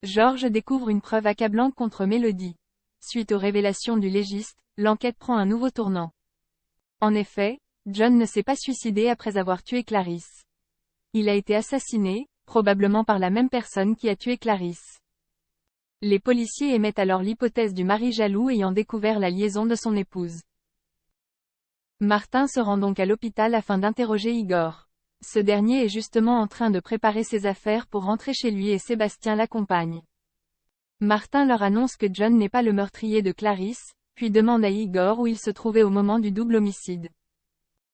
George découvre une preuve accablante contre Melody. Suite aux révélations du légiste, l'enquête prend un nouveau tournant. En effet, John ne s'est pas suicidé après avoir tué Clarisse. Il a été assassiné, probablement par la même personne qui a tué Clarisse. Les policiers émettent alors l'hypothèse du mari jaloux ayant découvert la liaison de son épouse. Martin se rend donc à l'hôpital afin d'interroger Igor. Ce dernier est justement en train de préparer ses affaires pour rentrer chez lui et Sébastien l'accompagne. Martin leur annonce que John n'est pas le meurtrier de Clarisse, puis demande à Igor où il se trouvait au moment du double homicide.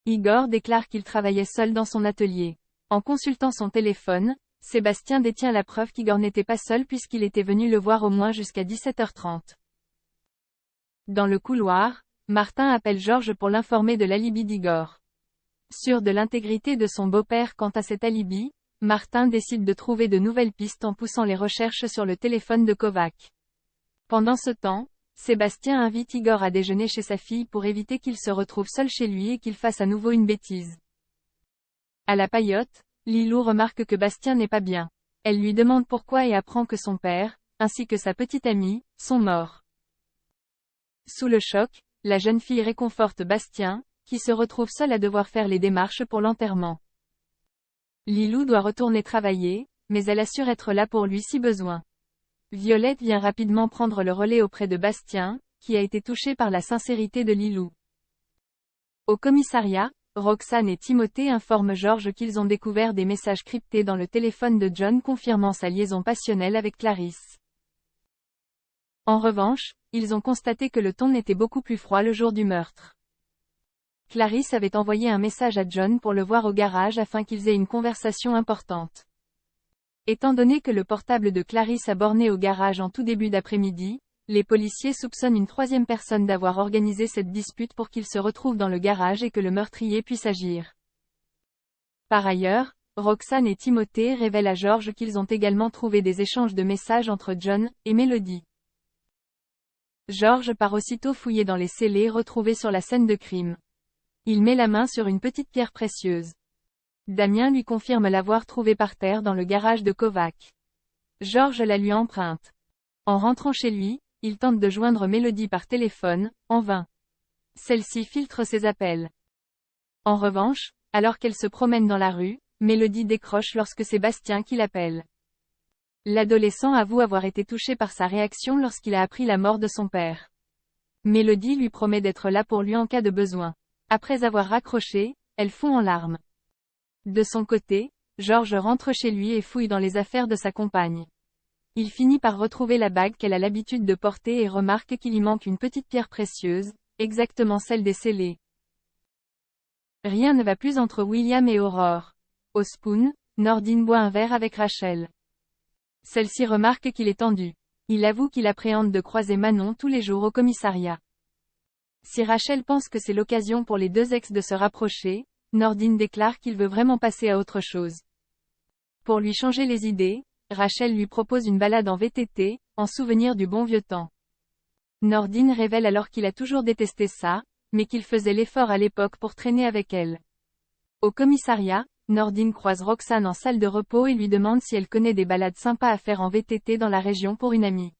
Igor déclare qu'il travaillait seul dans son atelier. En consultant son téléphone, Sébastien détient la preuve qu'Igor n'était pas seul puisqu'il était venu le voir au moins jusqu'à 17h30. Dans le couloir, Martin appelle George pour l'informer de l'alibi d'Igor. Sûr de l'intégrité de son beau-père quant à cet alibi, Martin décide de trouver de nouvelles pistes en poussant les recherches sur le téléphone de Kovac. Pendant ce temps, Sébastien invite Igor à déjeuner chez sa fille pour éviter qu'il se retrouve seul chez lui et qu'il fasse à nouveau une bêtise. À la paillote, Lilou remarque que Bastien n'est pas bien. Elle lui demande pourquoi et apprend que son père, ainsi que sa petite amie, sont morts. Sous le choc, la jeune fille réconforte Bastien, qui se retrouve seul à devoir faire les démarches pour l'enterrement. Lilou doit retourner travailler, mais elle assure être là pour lui si besoin. Violette vient rapidement prendre le relais auprès de Bastien, qui a été touché par la sincérité de Lilou. Au commissariat, Roxane et Timothée informent George qu'ils ont découvert des messages cryptés dans le téléphone de John confirmant sa liaison passionnelle avec Clarisse. En revanche, ils ont constaté que le ton était beaucoup plus froid le jour du meurtre. Clarisse avait envoyé un message à John pour le voir au garage afin qu'ils aient une conversation importante. Étant donné que le portable de Clarisse a borné au garage en tout début d'après-midi, les policiers soupçonnent une troisième personne d'avoir organisé cette dispute pour qu'il se retrouve dans le garage et que le meurtrier puisse agir. Par ailleurs, Roxane et Timothée révèlent à George qu'ils ont également trouvé des échanges de messages entre John et Melody. George part aussitôt fouiller dans les scellés retrouvés sur la scène de crime. Il met la main sur une petite pierre précieuse. Damien lui confirme l'avoir trouvée par terre dans le garage de Kovac. George la lui emprunte. En rentrant chez lui, il tente de joindre Melody par téléphone, en vain. Celle-ci filtre ses appels. En revanche, alors qu'elle se promène dans la rue, Melody décroche lorsque c'est Bastien qui l'appelle. L'adolescent avoue avoir été touché par sa réaction lorsqu'il a appris la mort de son père. Melody lui promet d'être là pour lui en cas de besoin. Après avoir raccroché, elle fond en larmes. De son côté, George rentre chez lui et fouille dans les affaires de sa compagne. Il finit par retrouver la bague qu'elle a l'habitude de porter et remarque qu'il y manque une petite pierre précieuse, exactement celle des scellés. Rien ne va plus entre William et Aurore. Au spoon, Nordine boit un verre avec Rachel. Celle-ci remarque qu'il est tendu. Il avoue qu'il appréhende de croiser Manon tous les jours au commissariat. Si Rachel pense que c'est l'occasion pour les deux ex de se rapprocher, Nordine déclare qu'il veut vraiment passer à autre chose. Pour lui changer les idées, Rachel lui propose une balade en VTT, en souvenir du bon vieux temps. Nordine révèle alors qu'il a toujours détesté ça, mais qu'il faisait l'effort à l'époque pour traîner avec elle. Au commissariat, Nordine croise Roxane en salle de repos et lui demande si elle connaît des balades sympas à faire en VTT dans la région pour une amie.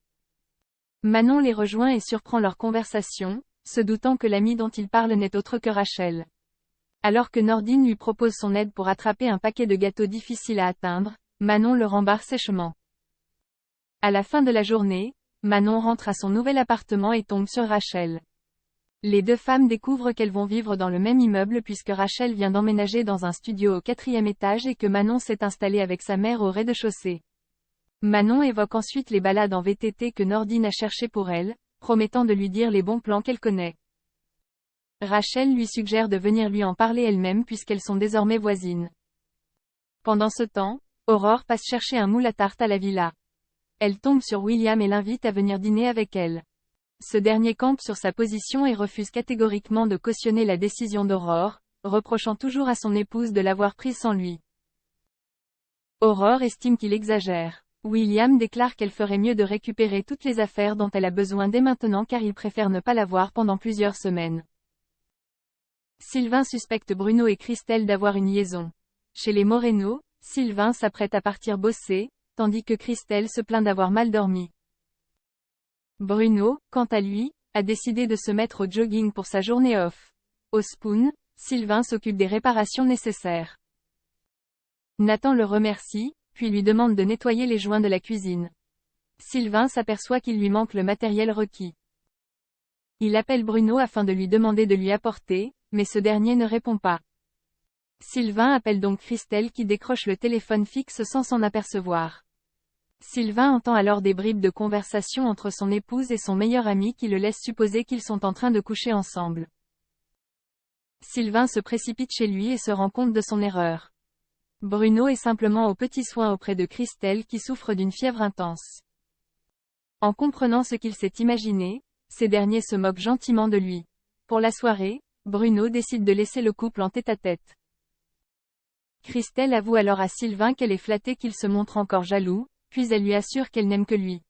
Manon les rejoint et surprend leur conversation, se doutant que l'amie dont il parle n'est autre que Rachel. Alors que Nordine lui propose son aide pour attraper un paquet de gâteaux difficiles à atteindre, Manon le rembarre sèchement. À la fin de la journée, Manon rentre à son nouvel appartement et tombe sur Rachel. Les deux femmes découvrent qu'elles vont vivre dans le même immeuble puisque Rachel vient d'emménager dans un studio au 4e étage et que Manon s'est installée avec sa mère au rez-de-chaussée. Manon évoque ensuite les balades en VTT que Nordine a cherchées pour elle, promettant de lui dire les bons plans qu'elle connaît. Rachel lui suggère de venir lui en parler elle-même puisqu'elles sont désormais voisines. Pendant ce temps, Aurore passe chercher un moule à tarte à la villa. Elle tombe sur William et l'invite à venir dîner avec elle. Ce dernier campe sur sa position et refuse catégoriquement de cautionner la décision d'Aurore, reprochant toujours à son épouse de l'avoir prise sans lui. Aurore estime qu'il exagère. William déclare qu'elle ferait mieux de récupérer toutes les affaires dont elle a besoin dès maintenant car il préfère ne pas la voir pendant plusieurs semaines. Sylvain suspecte Bruno et Christelle d'avoir une liaison. Chez les Moreno, Sylvain s'apprête à partir bosser, tandis que Christelle se plaint d'avoir mal dormi. Bruno, quant à lui, a décidé de se mettre au jogging pour sa journée off. Au spoon, Sylvain s'occupe des réparations nécessaires. Nathan le remercie, puis lui demande de nettoyer les joints de la cuisine. Sylvain s'aperçoit qu'il lui manque le matériel requis. Il appelle Bruno afin de lui demander de lui apporter, mais ce dernier ne répond pas. Sylvain appelle donc Christelle qui décroche le téléphone fixe sans s'en apercevoir. Sylvain entend alors des bribes de conversation entre son épouse et son meilleur ami qui le laissent supposer qu'ils sont en train de coucher ensemble. Sylvain se précipite chez lui et se rend compte de son erreur. Bruno est simplement aux petits soins auprès de Christelle qui souffre d'une fièvre intense. En comprenant ce qu'il s'est imaginé, ces derniers se moquent gentiment de lui. Pour la soirée, Bruno décide de laisser le couple en tête-à-tête. Christelle avoue alors à Sylvain qu'elle est flattée qu'il se montre encore jaloux, puis elle lui assure qu'elle n'aime que lui.